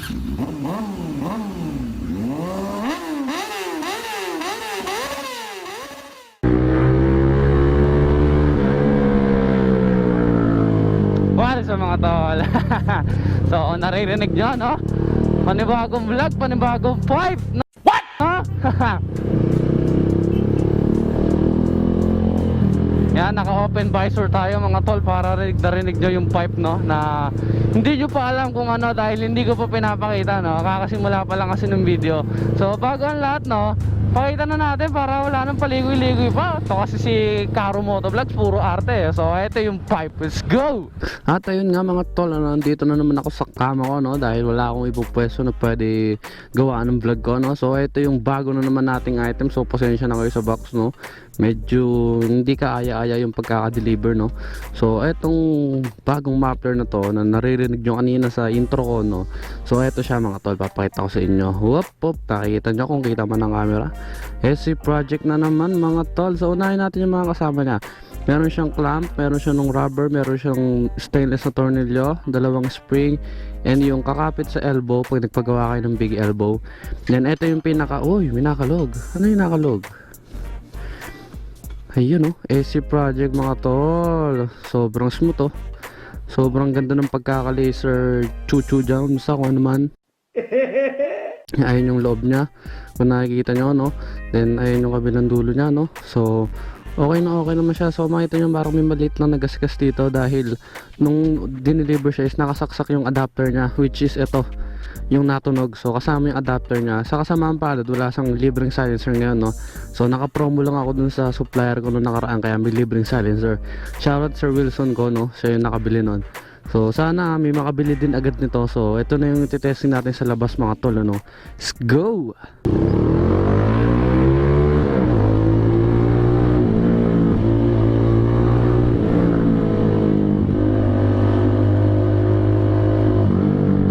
Sa mga tol. So naririnig nyo, no? Panibagong vlog, panibagong pipe, no? What? Yan, naka-open visor tayo mga tol para narinig nyo yung pipe, no? Na hindi nyo pa alam kung ano dahil hindi ko pa pinapakita, no? Kakasimula pa lang kasi ng video. So bago ang lahat, no? Pakita na natin para wala nang paligoy-ligoy pa. Ito kasi si Caro Motovlogs, puro arte. So ito yung pipe, let's go! At ayun nga mga tol, nandito na naman ako sa kama ko, no? Dahil wala akong ibang pwesto na pwede gawaan ng vlog ko, no? So ito yung bago na naman nating item. So pasensya na kayo sa box, no? Medyo hindi ka aya-aya yung pagkaka-deliver, no? So etong bagong muffler na to na naririnig nyo kanina sa intro ko, no? So eto siya mga tol, papakita ko sa inyo. Whoop, nakikita nyo kung kita man ng camera. SC project na naman mga tol. So unahin natin yung mga kasama niya. Meron siyang clamp, meron siyang rubber, meron siyang stainless na tornilyo, dalawang spring, and yung kakapit sa elbow pag nagpagawa kayo ng big elbow. Then ito yung pinaka, uy, may nakalog. Ano yung nakalog? Ayun, oh, SC project mga tol. Sobrang smooth, oh. Sobrang ganda ng pagkaka-laser chuchu jam sa kung ano man. Ayun yung loob niya kung nakikita nyo, no? Then ayun yung kabilang dulo niya, no? So okay naman siya. So makita nyo parang may maliit na nagasgas dito dahil nung dineliver siya is nakasaksak yung adapter niya, which is ito yung natunog. So kasama yung adapter niya. Sa kasamaan palad, wala siyang libreng silencer ngayon, no? So naka-promo lang ako dun sa supplier ko nung nakaraan kaya may libreng silencer. Shoutout Sir Wilson ko, no? Siya yung nakabili nun. So sana may makabili din agad nito. So ito na yung titesting natin sa labas mga tol, ano? Let's go!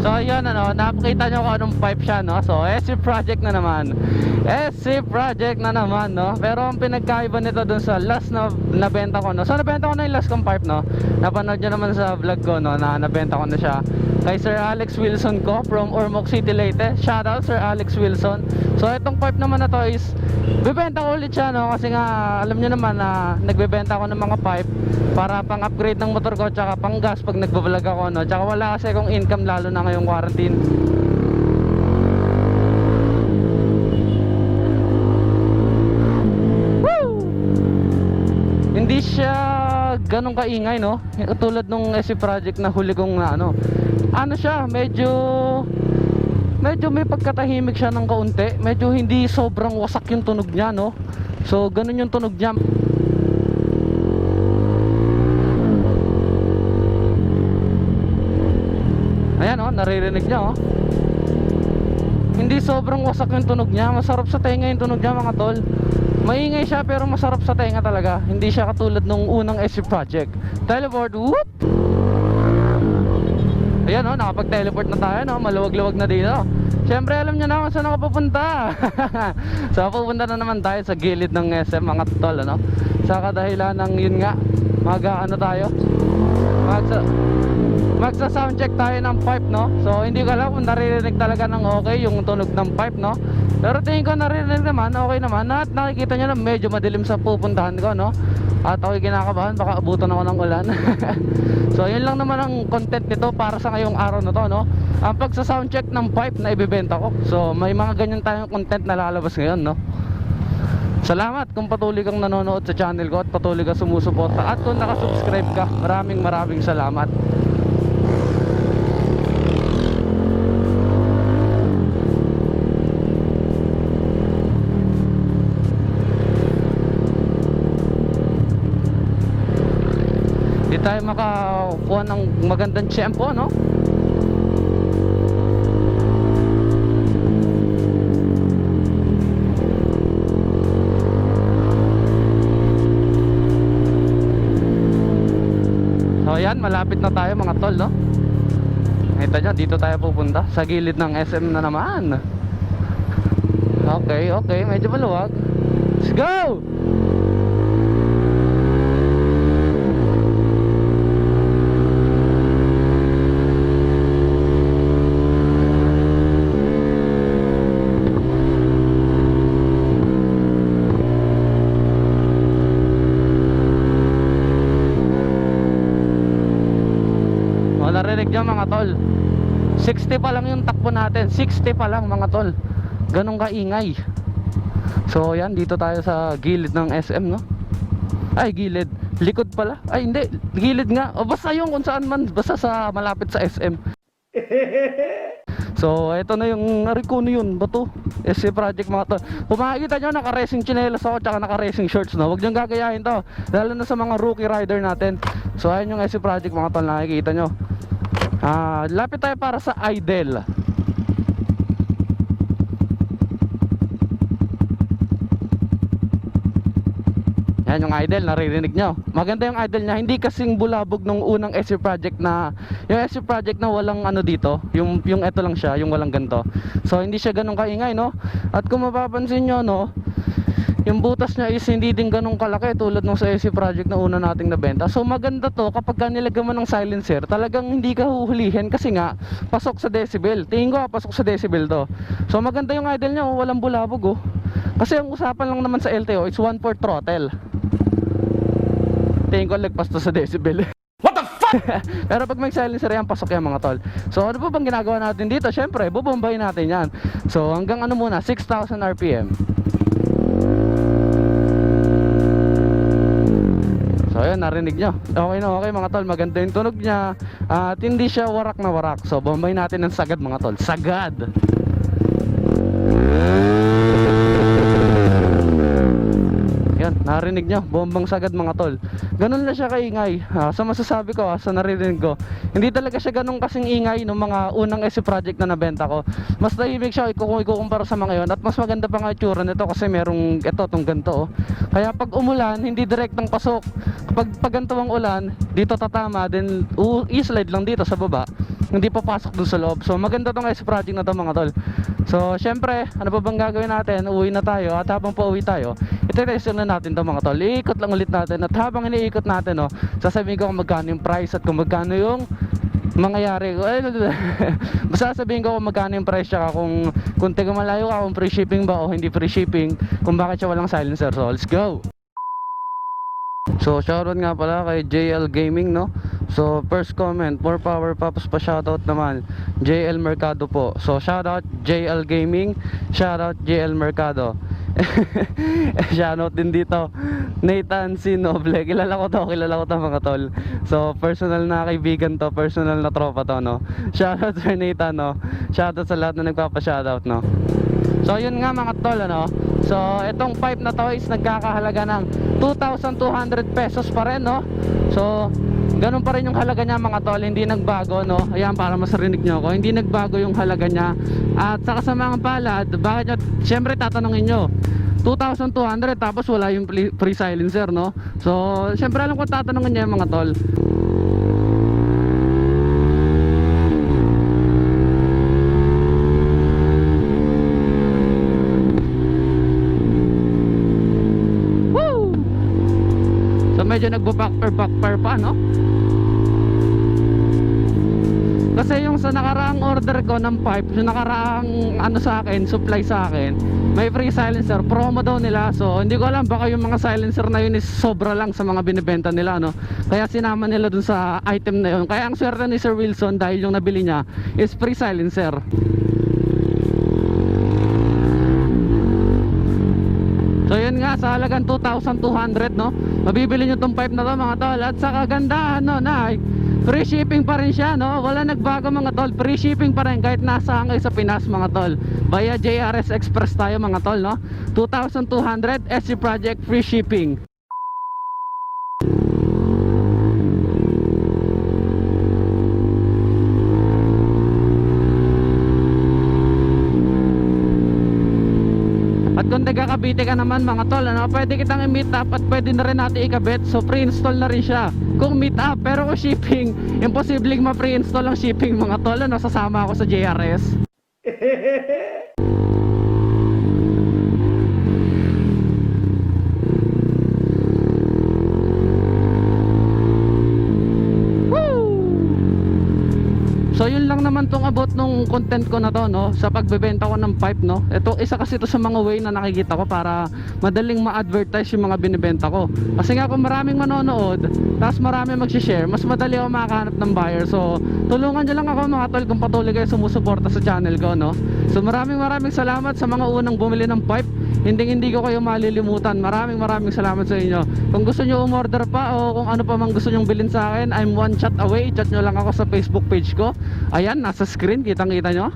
So yun, ano, nakakita nyo kung anong pipe siya, no? So SC project na naman. SC project na naman, no? Pero ang pinagkaiba nito dun sa last na nabenta ko, no? So nabenta ko na yung last kong pipe, no? Napanood nyo naman sa vlog ko, no? Na nabenta ko na siya kay Sir Alex Wilson ko from Ormoc City, Leyte. Shoutout Sir Alex Wilson. So itong pipe naman na to is bibenta ko ulit siya, no? Kasi nga alam nyo naman na nagbebenta ako ng mga pipe para pang upgrade ng motor ko tsaka pang gas pag nagbablog ako, no? Tsaka wala kasi akong income lalo na ngayong quarantine. Woo! Hindi siya ganun kaingay, no? Katulad nung SC project na huli kong na ano siya, medyo may pagkatahimik siya ng kaunti. Medyo hindi sobrang wasak yung tunog niya, no? So ganun yung tunog niya. Ayan, oh, naririnig niya, oh. Hindi sobrang wasak yung tunog niya. Masarap sa tenga yung tunog niya mga tol. Maingay siya pero masarap sa tenga talaga. Hindi siya katulad nung unang SC project. Teleport, whoop! Ayan, oh, nakapag-teleport na tayo, no? Maluwag-luwag na dito. Siyempre alam nyo na kung saan ako pupunta. So pupunta na naman tayo sa gilid ng SM mga tol, ano? Sa kadahilan ng yun nga, tayo, magsa sound check tayo ng pipe, no? So hindi ko alam kung naririnig talaga ng okay yung tunog ng pipe, no? Pero tingin ko naririnig naman, okay naman. At nakikita nyo na medyo madilim sa pupuntahan ko, no? At ako'y kinakabahan, baka abutan ako ng ulan. So yun lang naman ang content nito para sa ngayong araw na to, no? Ang pagsa sound check ng pipe na ibibenta ko. So may mga ganyan tayong content na lalabas ngayon, no? Salamat kung patuloy kang nanonood sa channel ko at patuloy kang sumusuporta. At kung nakasubscribe ka, maraming salamat. Di tayo makakuha ng magandang tiyempo, no? So ayan, malapit na tayo mga tol, no? Kita nyo, dito tayo pupunta sa gilid ng SM na naman. Okay, medyo maluwag. Let's go! mga tol. 60 pa lang yung takbo natin. 60 pa lang mga tol. Ganun kaingay. So yan, dito tayo sa gilid ng SM, no? Ay, gilid. Likod pala. Ay, hindi. Gilid nga. O basta yung kung saan man. Basta sa malapit sa SM. So, eto na yung narikuno yun. Bato. SC Project mga tol. Kung makikita nyo, naka-racing chinelas ako tsaka naka-racing shorts, no? Huwag nyo gagayahin to. Lalo na sa mga rookie rider natin. So, ayun yung SC Project mga tol. Nakikita nyo. Lapit tayo para sa idle. Yan yung idle, naririnig nyo. Maganda yung idle nya. Hindi kasing bulabog nung unang SC Project na, yung SC Project na walang ano dito, yung eto lang siya, yung walang ganto. So hindi siya ganun kaingay, no? At kung mapapansin nyo, no, yung butas nya is hindi din ganun kalaki tulad nung sa SC Project na una nating nabenta. So maganda to kapag nilagyan mo ng silencer, talagang hindi ka huhulihin kasi nga pasok sa decibel. Tingin ko pasok sa decibel to. So maganda yung idle nya, walang bulabog, oh. Kasi ang usapan lang naman sa LTO is 1/4 throttle. Tingin ko lagpas to sa decibel. What the fuck? Pero pag may silencer yan, pasok yan mga tol. So ano po bang ginagawa natin dito? Syempre, bubombayin natin yan. So hanggang ano muna, 6,000 RPM. So ayun, narinig nyo. Okay na okay mga tol, maganda yung tunog nya. At hindi siya warak na warak. So bombayin natin ng sagad mga tol. Sagad! Yan, narinig nyo, bombang sagad mga tol. Ganun lang siya kaingay. Sa masasabi ko, sa naririnig ko, hindi talaga siya ganun kasing ingay ng mga unang SC Project na nabenta ko. Mas tahimik siya kung ikukumpara sa mga yon. At mas maganda pa nga itsura nito kasi merong ito, itong ganito, oh. Kaya pag umulan, hindi direktang pasok. Pag ganito ang ulan, dito tatama, then i-slide lang dito sa baba. Hindi papasok dun sa loob. So maganda tong SC Project na to mga tol. So syempre, ano pa bang gagawin natin? Uwi na tayo. At habang pauwi tayo, ito-test na natin to mga tol. Iikot lang ulit natin. At habang iniikot natin, oh, sasabihin ko kung magkano yung price at kung magkano yung mangyayari. Basta sabihin ko kung magkano yung price, tsaka kung taga malayo ka, kung free shipping ba o hindi free shipping, kung bakit siya walang silencer. So let's go. So shoutout nga pala kay JL Gaming, no? So first comment, more power tapos pa shoutout naman JL Mercado po. So shoutout JL Gaming, shoutout JL Mercado. Shoutout din dito Nathan C. Noble. Kilala ko to mga tol. So personal na kaibigan to, personal na tropa to, no? Shoutout Sir Nathan, no? Shoutout sa lahat na nagpapa-shoutout, no? So yun nga mga tol, ano? So itong pipe na to is nagkakahalaga ng 2,200 pesos pa rin, no? So ganun pa rin yung halaga niya mga tol, hindi nagbago, no? Ayan, para mas rinig nyo ako, hindi nagbago yung halaga niya. At sa kasamang palad, bakit nyo, syempre tatanungin nyo, 2,200 tapos wala yung free silencer, no? So syempre alam ko tatanungin niya yung mga tol. Medyo nagbo-backfire pa, no? Kasi yung sa nakaraang order ko ng pipe, yung nakaraang ano sa akin, supply sa akin, may free silencer, promo daw nila. So hindi ko alam, baka yung mga silencer na yun is sobra lang sa mga binibenta nila, no? Kaya sinama nila dun sa item na yun. Kaya ang swerte ni Sir Wilson dahil yung nabili niya is free silencer. So yun nga, sa halagang 2,200, no? Mabibili nyo tong pipe na to mga tol. At sa kagandahan, no, na free shipping pa rin siya, no? Wala nagbago mga tol, free shipping pa rin kahit nasa hangay sa Pinas mga tol. Via JRS Express tayo mga tol, no? 2,200 SC Project free shipping. At kung taga-Cavite ka naman mga tol, ano, pwede kitang i-meet up at pwede na rin natin ikabit. So pre-install na rin siya kung meet up. Pero kung shipping, imposibleng ma-pre-install ang shipping mga tol, ano, sasama ako sa JRS. So yun lang lang naman tong about nung content ko na to, no, sa pagbebenta ko ng pipe, no. Ito, isa kasi ito sa mga way na nakikita ko para madaling ma-advertise yung mga binibenta ko. Kasi nga kung maraming manonood, tapos marami mag-share, mas madali ako makahanap ng buyer. So tulungan nyo lang ako mga tol kung patuloy kayo sumusuporta sa channel ko, no. So maraming salamat sa mga unang bumili ng pipe. Hindi ko kayo malilimutan. Maraming salamat sa inyo. Kung gusto nyo umorder pa o kung ano pa mang gusto nyong bilhin sa akin, I'm one chat away. Chat nyo lang ako sa Facebook page ko. Ayan, nasa screen, kitang kita nyo.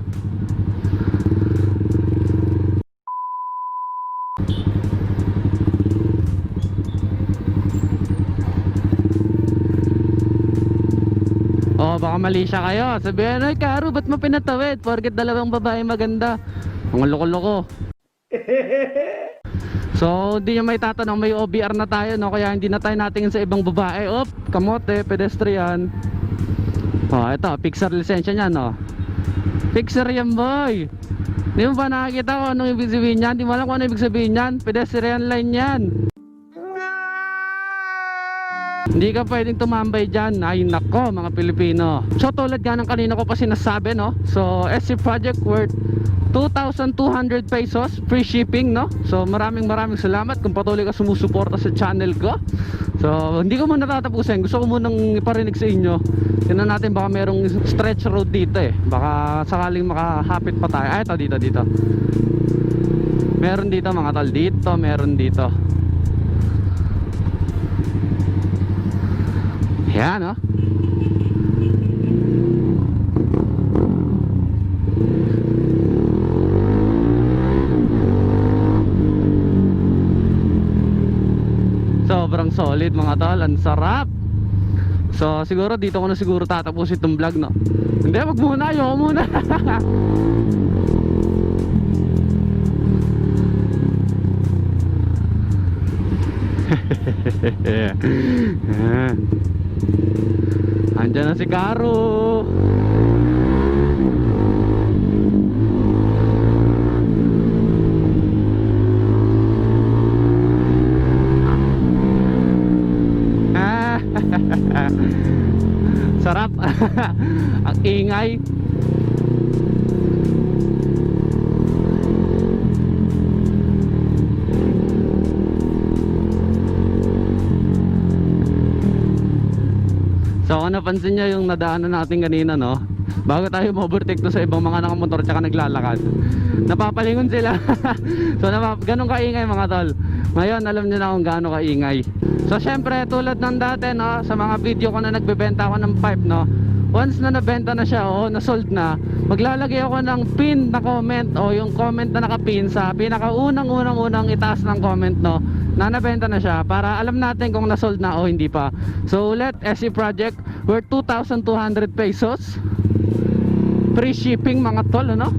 Oh, baka mali siya kayo. Sabihin, ay Karo, ba't mo pinatawid? Porket dalawang babae maganda. Mga loko-loko. So hindi nyo may tatanong, may OBR na tayo, no? Kaya hindi na tayo natingin sa ibang babae. Op, kamote, pedestrian. Oh, ito, fixer lisensya niya, no? Fixer yan, boy. Hindi mo ba nakakita ko anong ibig sabihin yan? Hindi mo alam kung ano ibig sabihin yan? Pedestrian line yan. Hindi ka pwedeng tumambay dyan. Ay nako mga Pilipino. So tulad nga ng kanina ko pa sinasabi, no? So SC project worth 2,200 pesos free shipping, no? So maraming salamat kung patuloy ka sumusuporta sa channel ko. So hindi ko muna tatapusin. Gusto ko munang iparinig sa inyo. Tingnan natin, baka merong stretch road dito eh. Baka sakaling makahapit pa tayo. Ay, ito dito. Meron dito mga tol. Dito, meron dito. Yan, no? Sobrang solid mga tol, ang sarap. So siguro dito ko na siguro tatapusin itong vlog, no? Hindi, wag muna, ayoko muna. Andiyan na si Karo. Sarap. Ang ingay. So kung napansin nyo yung nadaanan natin kanina, no, bago tayo ma-overtake to sa ibang mga nakamotor tsaka naglalakad, napapalingon sila. So ganun kaingay mga tol. Ngayon alam nyo na kung gaano kaingay. So syempre tulad ng dati, no, sa mga video ko na nagbebenta ako ng pipe, no, once na nabenta na siya o na-sold na, maglalagay ako ng pin na comment o yung comment na nakapin sa pinakaunang itaas ng comment, no, na nabenta na siya, para alam natin kung na-sold na o hindi pa. So ulit, SC project worth 2,200 pesos free shipping mga tol, ano?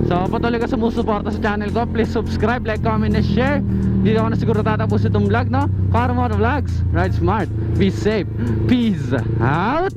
So patuloy ka sumusuporta sa channel ko. Please subscribe, like, comment, and share. Dito ako na siguro tatapos itong vlog, no? Karo Moto Vlogs. Ride smart, be safe, peace out.